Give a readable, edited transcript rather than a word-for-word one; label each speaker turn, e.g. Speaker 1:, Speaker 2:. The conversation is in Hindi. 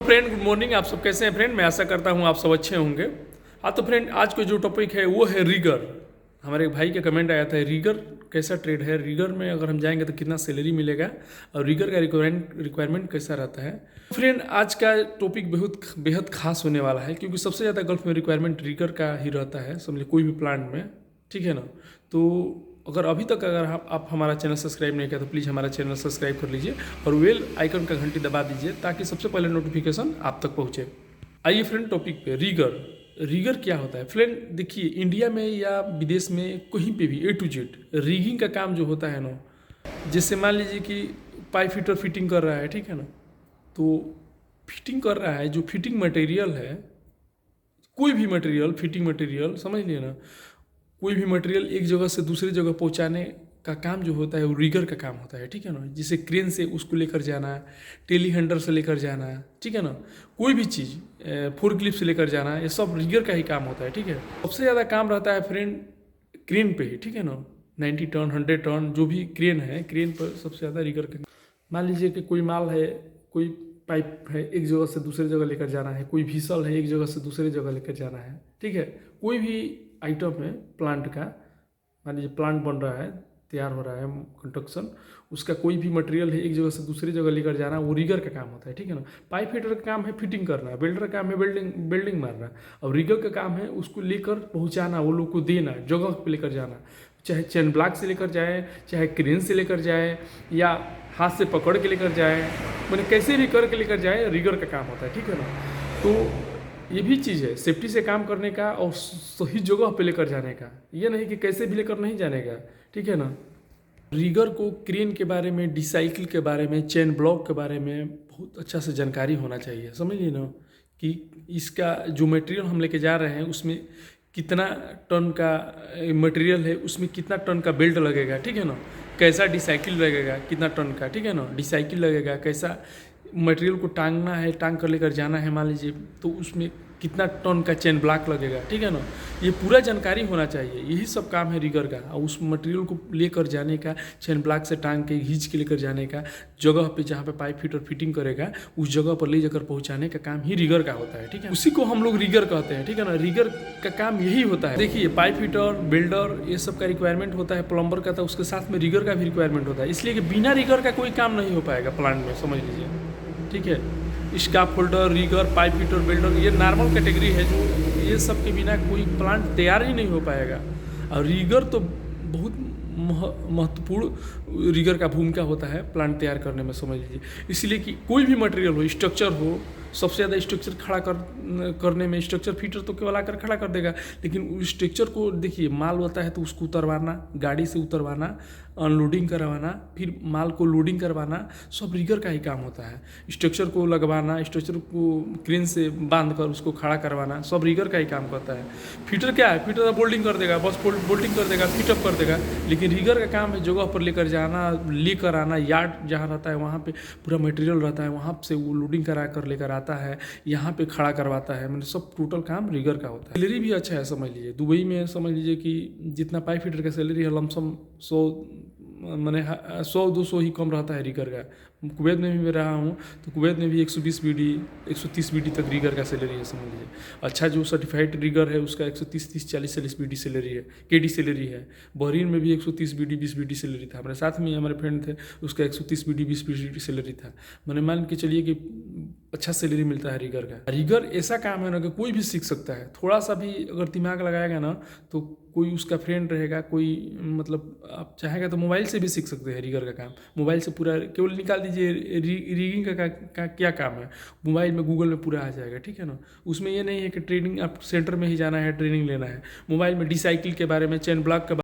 Speaker 1: Friend, good morning. आप सब कैसे हैं फ्रेंड? मैं आशा करता हूं आप सब अच्छे होंगे। हाँ तो फ्रेंड, आज का जो टॉपिक है वो है रीगर। हमारे एक भाई का कमेंट आया था, रीगर कैसा ट्रेड है, रीगर में अगर हम जाएंगे तो कितना सैलरी मिलेगा और रीगर का रिक्वायरमेंट कैसा रहता है। फ्रेंड, आज का टॉपिक बहुत बेहद खास होने वाला है, क्योंकि सबसे ज़्यादा गल्फ में रिक्वायरमेंट रीगर का ही रहता है, समझिए कोई भी प्लांट में, ठीक है ना। तो अगर अभी तक अगर आप हमारा चैनल सब्सक्राइब नहीं किया तो प्लीज़ हमारा चैनल सब्सक्राइब कर लीजिए और बेल आइकन का घंटी दबा दीजिए ताकि सबसे पहले नोटिफिकेशन आप तक पहुँचे। आइए फ्रेंड, टॉपिक पे रीगर। रीगर क्या होता है फ्रेंड? देखिए, इंडिया में या विदेश में कहीं पे भी A to Z रीगिंग का काम जो होता है ना, जैसे मान लीजिए कि पाइप फिटर फिटिंग कर रहा है, ठीक है ना, तो फिटिंग कर रहा है, जो फिटिंग मटेरियल है, कोई भी मटेरियल, फिटिंग मटेरियल समझ लिए ना, कोई भी मटेरियल एक जगह से दूसरी जगह पहुंचाने का काम जो होता है वो रीगर का काम होता है, ठीक है ना। जैसे क्रेन से उसको लेकर जाना, टेली हैंडल से लेकर जाना, ठीक है ना, कोई भी चीज़ फोर्कलिफ्ट से लेकर जाना, ये सब रीगर का ही काम होता है, ठीक है। सबसे ज़्यादा काम रहता है फ्रेंड क्रेन पे ही, ठीक है ना। 90 टन 100 टन जो भी क्रेन है, क्रेन पर सबसे ज़्यादा रीगर का। मान लीजिए कि कोई माल है, कोई पाइप है, एक जगह से दूसरी जगह लेकर जाना है, कोई व्हीसल है, एक जगह से दूसरी जगह लेकर जाना है, ठीक है। कोई भी आइटम है प्लांट का, मान लीजिए प्लांट बन रहा है, तैयार हो रहा है, कंस्ट्रक्शन, उसका कोई भी मटेरियल है एक जगह से दूसरी जगह लेकर जाना, वो रीगर का काम होता है, ठीक है ना। पाइप फिटर का काम है फिटिंग करना, बिल्डर का काम है बिल्डिंग मारना, और रीगर का काम है उसको लेकर पहुंचाना, वो लोग को देना, जगह पे लेकर जाना, चाहे चैन ब्लॉक से लेकर जाए, चाहे क्रेन से लेकर जाए, या हाथ से पकड़ के लेकर जाए, मैंने कैसे भी करके लेकर जाए, रीगर का काम होता है, ठीक है ना। तो ये भी चीज़ है सेफ्टी से काम करने का और सही जगह पे लेकर जाने का, ये नहीं कि कैसे भी लेकर नहीं जाने का, ठीक है ना। रीगर को क्रेन के बारे में, डिसाइकिल के बारे में, चेन ब्लॉक के बारे में बहुत अच्छा से जानकारी होना चाहिए, समझिए ना, कि इसका जो मटेरियल हम लेके जा रहे हैं उसमें कितना टन का मटेरियल है, उसमें कितना टन का बेल्ट लगेगा, ठीक है ना, कैसा डिसाइकिल लगेगा, कितना टन का, ठीक है ना, डिसाइकिल लगेगा, कैसा मटेरियल को टांगना है, टांग कर लेकर जाना है मान लीजिए, तो उसमें कितना टन का चेन ब्लॉक लगेगा, ठीक है ना। ये पूरा जानकारी होना चाहिए, यही सब काम है रीगर का। और उस मटेरियल को लेकर जाने का, चेन ब्लॉक से टांग के खींच के लेकर जाने का, जगह पे जहाँ पे पाइप फिटर फिटिंग करेगा उस जगह पर ले जाकर पहुँचाने का काम ही रीगर का होता है, ठीक है। उसी को हम लोग रीगर कहते हैं, ठीक है ना। रीगर का काम यही होता है। देखिए, पाइप फिटर, बिल्डर, ये सब का रिक्वायरमेंट होता है, प्लम्बर का, तो उसके साथ में रीगर का भी रिक्वायरमेंट होता है, इसलिए कि बिना रीगर का कोई काम नहीं हो पाएगा प्लांट में, समझ लीजिए, ठीक है। Scarf holder, rigger, pipe fitter, builder, ये नॉर्मल कैटेगरी है, जो ये सब के बिना कोई प्लांट तैयार ही नहीं हो पाएगा। और रीगर तो बहुत महत्वपूर्ण रीगर का भूमिका होता है प्लांट तैयार करने में, समझ लीजिए। इसलिए कि कोई भी मटेरियल हो, स्ट्रक्चर हो, सबसे ज़्यादा स्ट्रक्चर खड़ा करने में स्ट्रक्चर फिटर तो केवल आकर खड़ा कर देगा, लेकिन उस स्ट्रक्चर को देखिए, माल होता है तो उसको उतरवाना, गाड़ी से उतरवाना, अनलोडिंग करवाना, फिर माल को लोडिंग करवाना, सब रीगर का ही काम होता है। स्ट्रक्चर को लगवाना, स्ट्रक्चर को क्रेन से बांध कर उसको खड़ा करवाना, सब रीगर का ही काम करता है। फिटर क्या है? फिटर बोल्डिंग कर देगा, बस बोल्टिंग कर देगा, फिटअप कर देगा, लेकिन रीगर का काम है जगह पर लेकर जाना, लेकर आना, यार्ड जहाँ रहता है वहाँ पे पूरा मटेरियल रहता है, वहाँ से वो लोडिंग करा कर लेकर आता है, यहाँ पे खड़ा करवाता है, मतलब सब टोटल काम रीगर का होता है। सैलरी भी अच्छा है, समझ लीजिए दुबई में समझ लीजिए कि जितना पाइप फिटर का सैलरी है लमसम 100-200 ही कम रहता है रीगर का। कुवैत में भी मैं रहा हूँ, तो कुवैत में भी 120 BD 130 BD तक रीगर का सैलरी है, समझ लीजिए। अच्छा जो सर्टिफाइड रीगर है उसका 130-40 BD सैलरी है, KD सैलरी है। बहरीन में भी 130 BD 20 BD सैलरी था। हमारे साथ में हमारे फ्रेंड थे, उसका 130 BD 20 BD सैलरी था। मैंने मान के चलिए कि अच्छा सैलरी मिलता है रीगर का। रीगर ऐसा काम है ना कि कोई भी सीख सकता है, थोड़ा सा भी अगर दिमाग लगाएगा ना, तो कोई उसका फ्रेंड रहेगा, कोई मतलब आप चाहेगा तो मोबाइल से भी सीख सकते हैं रीगर का काम। मोबाइल से पूरा केवल निकाल दीजिए रीगिंग का क्या काम है, मोबाइल में गूगल में पूरा आ जाएगा, ठीक है ना। उसमें ये नहीं है कि ट्रेनिंग आप सेंटर में ही जाना है, ट्रेनिंग लेना है। मोबाइल में डिसाइकिल के बारे में, चेन ब्लॉक के